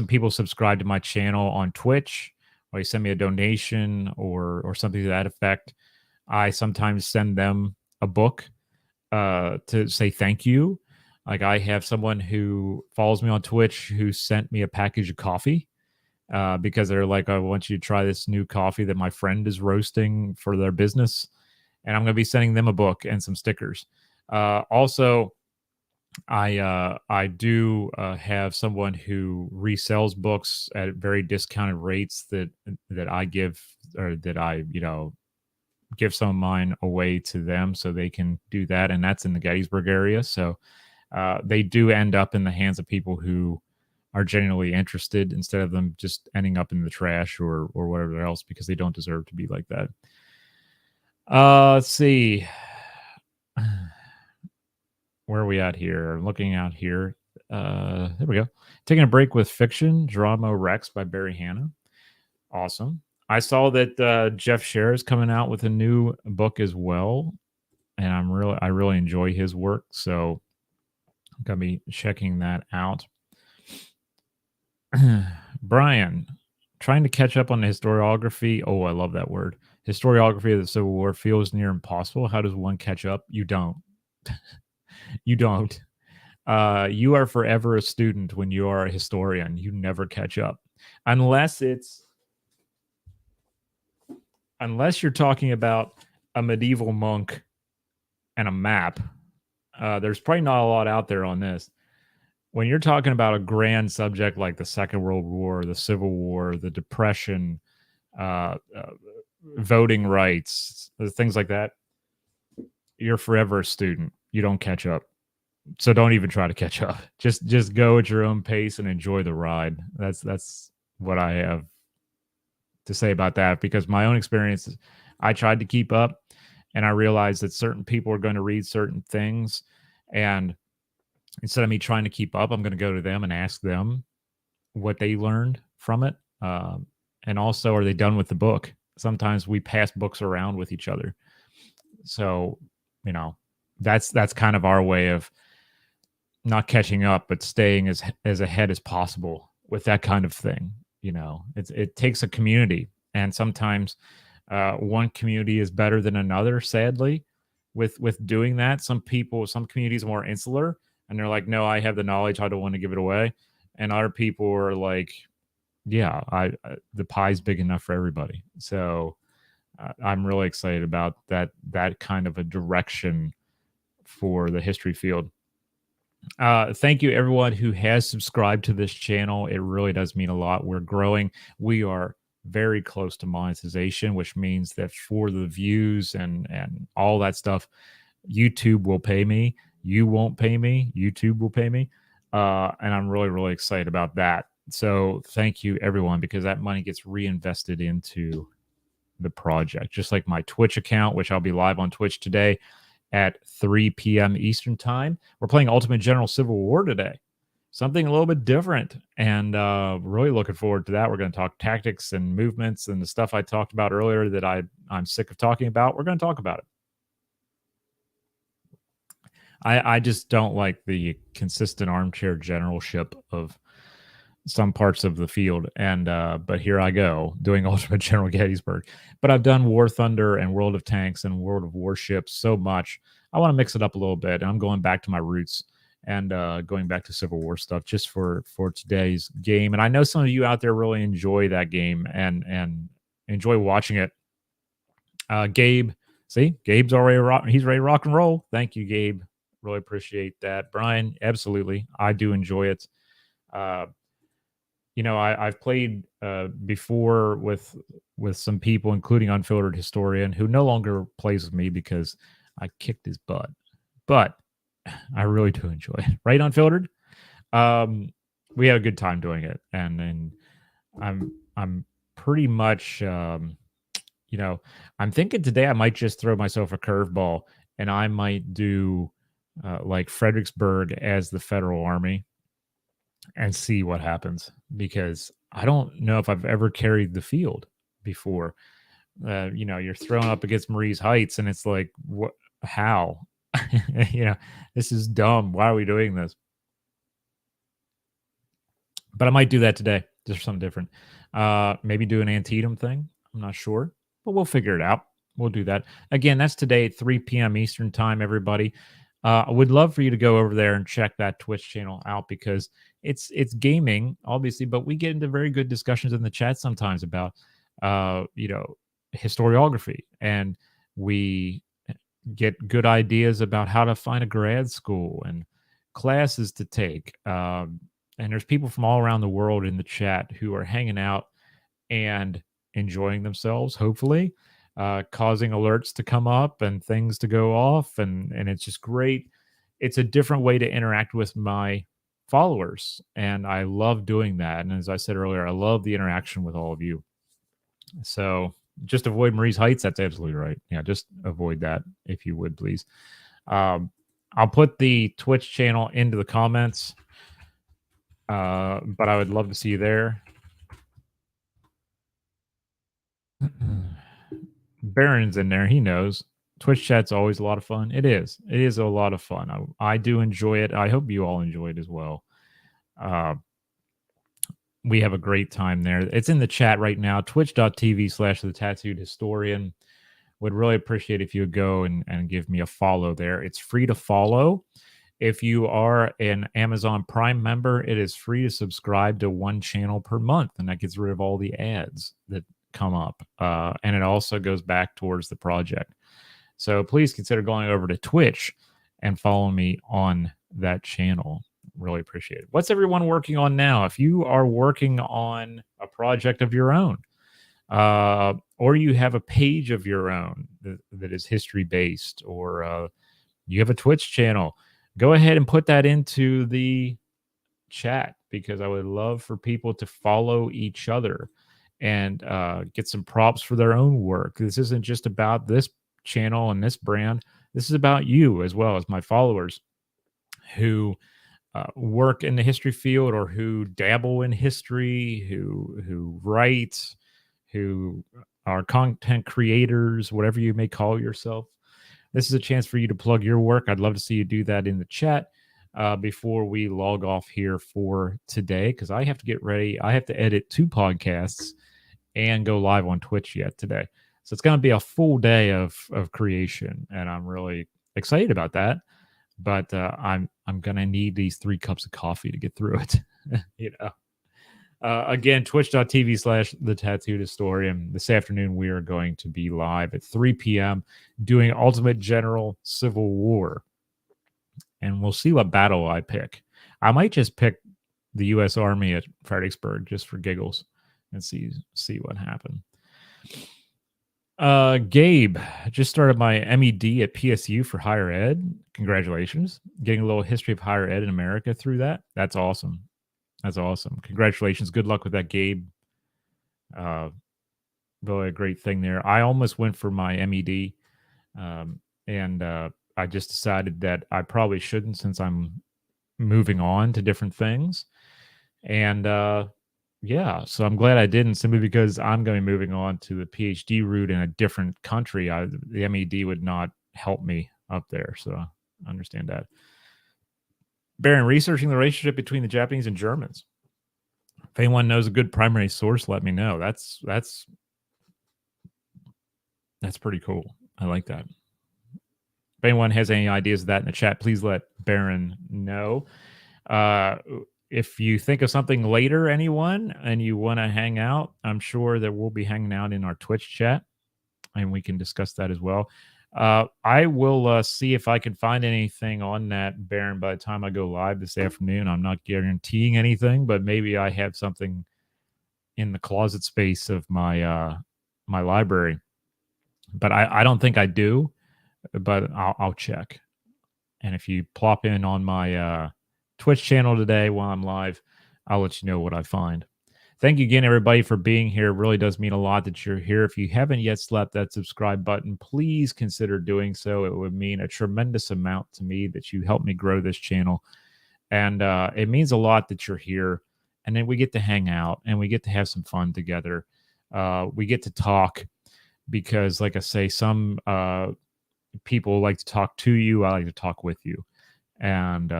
people subscribe to my channel on Twitch, or you send me a donation or something to that effect, I sometimes send them a book to say thank you. Like I have someone who follows me on Twitch who sent me a package of coffee because they're like, I want you to try this new coffee that my friend is roasting for their business. And I'm going to be sending them a book and some stickers. Also, I do have someone who resells books at very discounted rates that I give, or that I give some of mine away to them so they can do that, and that's in the Gettysburg area. So they do end up in the hands of people who are genuinely interested, instead of them just ending up in the trash or whatever else, because they don't deserve to be like that. Let's see. Where are we at here? I'm looking out here. There we go. Taking a break with fiction, Drama Rex by Barry Hannah. Awesome. I saw that Jeff Scher is coming out with a new book as well, and I really enjoy his work, so I'm gonna be checking that out. Brian, trying to catch up on the historiography. Oh, I love that word. Historiography of the Civil War feels near impossible. How does one catch up? You don't. You don't. You are forever a student when you are a historian. You never catch up. Unless you're talking about a medieval monk and a map. There's probably not a lot out there on this. When you're talking about a grand subject like the Second World War, the Civil War, the Depression, voting rights, things like that, you're forever a student. You don't catch up. So don't even try to catch up. Just go at your own pace and enjoy the ride. That's what I have to say about that, because my own experience, I tried to keep up, and I realized that certain people are going to read certain things, and instead of me trying to keep up, I'm going to go to them and ask them what they learned from it. And also, are they done with the book? Sometimes we pass books around with each other. So, you know, that's kind of our way of not catching up, but staying as ahead as possible with that kind of thing. It takes a community, and sometimes one community is better than another. Sadly, with doing that, some communities are more insular, and they're like, "No, I have the knowledge. I don't want to give it away," and other people are like, "Yeah, the pie's big enough for everybody." So I'm really excited about that kind of a direction for the history field. Thank you, everyone who has subscribed to this channel. It really does mean a lot. We're growing. We are very close to monetization, which means that for the views and all that stuff, YouTube will pay me. You won't pay me. YouTube will pay me. And I'm really, really excited about that. So thank you, everyone, because that money gets reinvested into the project, just like my Twitch account, which I'll be live on Twitch today at 3 p.m. Eastern time. We're playing Ultimate General Civil War today, something a little bit different, and really looking forward to that. We're going to talk tactics and movements and the stuff I talked about earlier that I'm sick of talking about. We're going to talk about it. I just don't like the consistent armchair generalship of some parts of the field, and but here I go doing Ultimate General Gettysburg. But I've done War Thunder and World of Tanks and World of Warships so much. I want to mix it up a little bit, and I'm going back to my roots and going back to Civil War stuff just for today's game. And I know some of you out there really enjoy that game and enjoy watching it. Gabe, see, Gabe's already he's ready to rock and roll. Thank you, Gabe. Really appreciate that. Brian, absolutely, I do enjoy it. I've played before with some people, including Unfiltered Historian, who no longer plays with me because I kicked his butt. But I really do enjoy it, right, Unfiltered? We had a good time doing it, and I'm pretty much, I'm thinking today I might just throw myself a curveball, and I might do like Fredericksburg as the Federal Army and see what happens, because I don't know if I've ever carried the field before. You're thrown up against Marie's Heights, and it's like, what? How? This is dumb. Why are we doing this? But I might do that today, just for something different. Maybe do an Antietam thing. I'm not sure, but we'll figure it out. We'll do that. Again, that's today at 3 p.m. Eastern time, everybody. I would love for you to go over there and check that Twitch channel out, because it's gaming, obviously, but we get into very good discussions in the chat sometimes about historiography, and we get good ideas about how to find a grad school and classes to take. And there's people from all around the world in the chat who are hanging out and enjoying themselves, hopefully, causing alerts to come up and things to go off, and it's just great. It's a different way to interact with my followers, and I love doing that. And as I said earlier, I love the interaction with all of you. So just avoid Marie's Heights. That's absolutely right. Yeah, just avoid that if you would, please. I'll put the Twitch channel into the comments, but I would love to see you there. Baron's in there. He knows. Twitch chat's always a lot of fun. It is. It is a lot of fun. I do enjoy it. I hope you all enjoy it as well. We have a great time there. It's in the chat right now. Twitch.tv/the Tattooed Historian. Would really appreciate if you would go and give me a follow there. It's free to follow. If you are an Amazon Prime member, it is free to subscribe to one channel per month, and that gets rid of all the ads that come up. And it also goes back towards the project. So please consider going over to Twitch and following me on that channel. Really appreciate it. What's everyone working on now? If you are working on a project of your own, or you have a page of your own that is history based, or you have a Twitch channel, go ahead and put that into the chat, because I would love for people to follow each other and get some props for their own work. This isn't just about this channel and this brand. This is about you as well as my followers who work in the history field, or who dabble in history, who write, who are content creators, whatever you may call yourself. This is a chance for you to plug your work. I'd love to see you do that in the chat before we log off here for today, because I have to get ready. I have to edit 2 podcasts and go live on Twitch yet today. So it's going to be a full day of creation, and I'm really excited about that. But I'm going to need these 3 cups of coffee to get through it. you know. Again, twitch.tv/the Tattooed Historian. This afternoon, we are going to be live at 3 p.m. doing Ultimate General Civil War. And we'll see what battle I pick. I might just pick the U.S. Army at Fredericksburg just for giggles and see what happened. Gabe, just started my MED at PSU for higher ed. Congratulations. Getting a little history of higher ed in America through that. That's awesome. That's awesome. Congratulations. Good luck with that, Gabe. Really a great thing there. I almost went for my MED, and I just decided that I probably shouldn't, since I'm moving on to different things. And yeah, so I'm glad I didn't, simply because I'm going to be moving on to the PhD route in a different country. The MED would not help me up there, so I understand that. Baron, researching the relationship between the Japanese and Germans. If anyone knows a good primary source, let me know. That's pretty cool. I like that. If anyone has any ideas of that in the chat, please let Baron know. If you think of something later, anyone, and you want to hang out, I'm sure that we'll be hanging out in our Twitch chat, and we can discuss that as well. I will see if I can find anything on that, Baron, by the time I go live this afternoon. I'm not guaranteeing anything, but maybe I have something in the closet space of my my library. But I don't think I do, but I'll check. And if you plop in on my Twitch channel today while I'm live, I'll let you know what I find. Thank you again, everybody, for being here. It really does mean a lot that you're here. If you haven't yet slapped that subscribe button, please consider doing so. It would mean a tremendous amount to me that you help me grow this channel. And it means a lot that you're here. And then we get to hang out and we get to have some fun together. We get to talk because, like I say, some people like to talk to you. I like to talk with you. And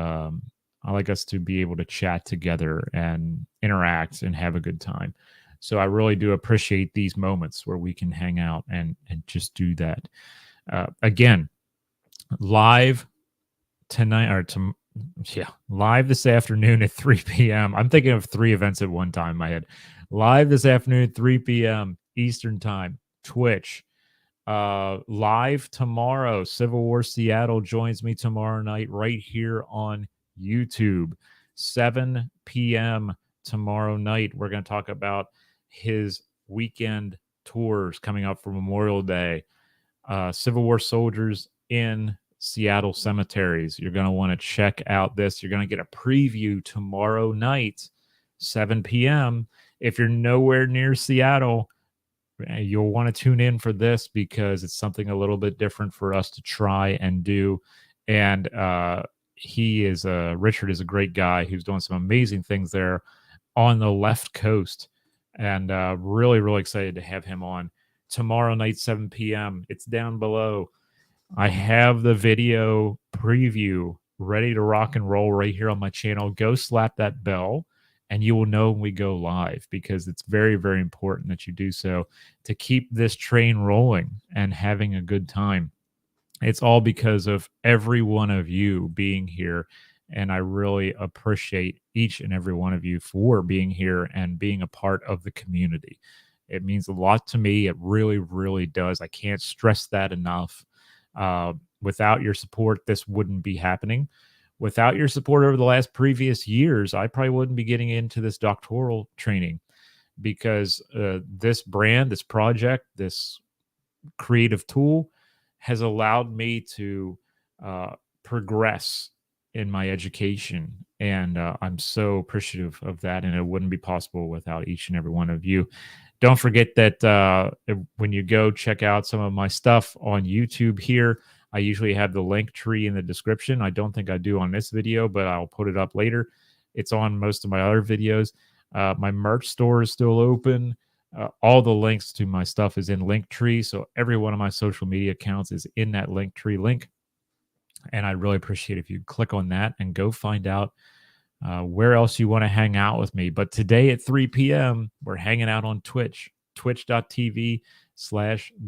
I like us to be able to chat together and interact and have a good time. So I really do appreciate these moments where we can hang out and just do that. Again, live tonight live this afternoon at 3 p.m. I'm thinking of 3 events at one time in my head. Live this afternoon at 3 p.m. Eastern time, Twitch. Live tomorrow, Civil War Seattle joins me tomorrow night right here on YouTube, 7 p.m. tomorrow night. We're going to talk about his weekend tours coming up for Memorial Day. Civil War soldiers in Seattle cemeteries. You're going to want to check out this. You're going to get a preview tomorrow night, 7 p.m. If you're nowhere near Seattle, you'll want to tune in for this because it's something a little bit different for us to try and do. And Richard is a great guy who's doing some amazing things there on the left coast. And really, really excited to have him on tomorrow night, 7 p.m. It's down below. I have the video preview ready to rock and roll right here on my channel. Go slap that bell and you will know when we go live, because it's very, very important that you do so to keep this train rolling and having a good time. It's all because of every one of you being here, and I really appreciate each and every one of you for being here and being a part of the community. It means a lot to me. It really, really does. I can't stress that enough. Without your support, this wouldn't be happening. Without your support over the previous years, I probably wouldn't be getting into this doctoral training, because this brand, this project, this creative tool has allowed me to progress in my education. And I'm so appreciative of that. And it wouldn't be possible without each and every one of you. Don't forget that when you go check out some of my stuff on YouTube here, I usually have the link tree in the description. I don't think I do on this video, but I'll put it up later. It's on most of my other videos. My merch store is still open. All the links to my stuff is in Linktree. So every one of my social media accounts is in that Linktree link. And I really appreciate if you click on that and go find out where else you want to hang out with me. But today at 3 p.m., we're hanging out on Twitch, twitch.tv/the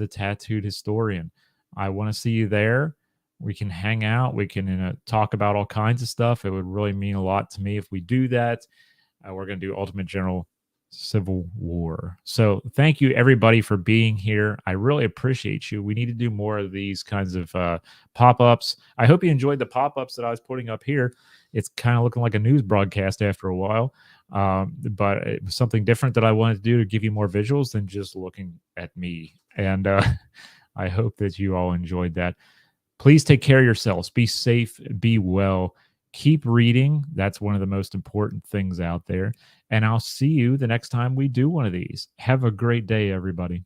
tattooed historian. I want to see you there. We can hang out. We can talk about all kinds of stuff. It would really mean a lot to me if we do that. We're going to do Ultimate General Civil War. So thank you everybody for being here. I really appreciate you. We need to do more of these kinds of pop-ups. I hope you enjoyed the pop-ups that I was putting up here. It's kind of looking like a news broadcast after a while, but it was something different that I wanted to do to give you more visuals than just looking at me. And I hope that you all enjoyed that. Please take care of yourselves. Be safe. Be well. Keep reading. That's one of the most important things out there. And I'll see you the next time we do one of these. Have a great day, everybody.